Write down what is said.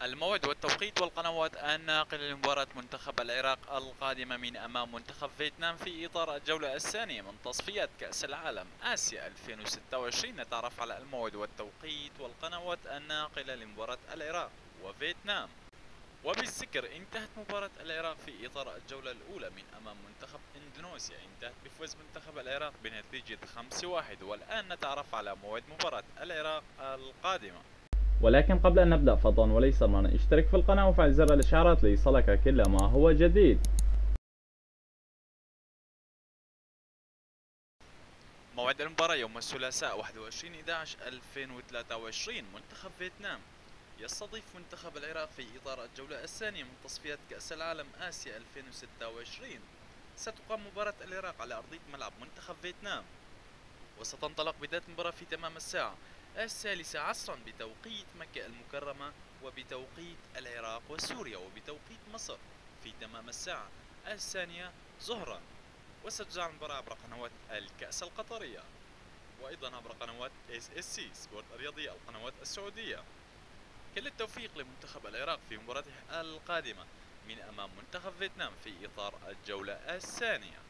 الموعد والتوقيت والقنوات الناقلة لمباراة منتخب العراق القادمة من أمام منتخب فيتنام في إطار الجولة الثانية من تصفيات كأس العالم آسيا 2026. نتعرف على الموعد والتوقيت والقنوات الناقلة لمباراة العراق وفيتنام. وبالذكر انتهت مباراة العراق في إطار الجولة الأولى من أمام منتخب إندونيسيا، انتهت بفوز منتخب العراق بنتيجة 5-1. والآن نتعرف على موعد مباراة العراق القادمة. ولكن قبل أن نبدأ فضلا وليس أمرا اشترك في القناة وفعل زر الإشعارات ليصلك كل ما هو جديد. موعد المباراة يوم الثلاثاء 21/11/2023. منتخب فيتنام يستضيف منتخب العراق في إطار الجولة الثانية من تصفيات كأس العالم آسيا 2026. ستقام مباراة العراق على أرضية ملعب منتخب فيتنام، وستنطلق بداية المباراة في تمام الساعة 1 عصرا بتوقيت مكة المكرمة، وبتوقيت العراق وسوريا، وبتوقيت مصر في تمام الساعة 2 ظهرا. وستذاع المباراة عبر قنوات الكأس القطرية، وأيضا عبر قنوات SSC سبورت الرياضية القنوات السعودية. كل التوفيق لمنتخب العراق في مباراته القادمة من أمام منتخب فيتنام في إطار الجولة الثانية.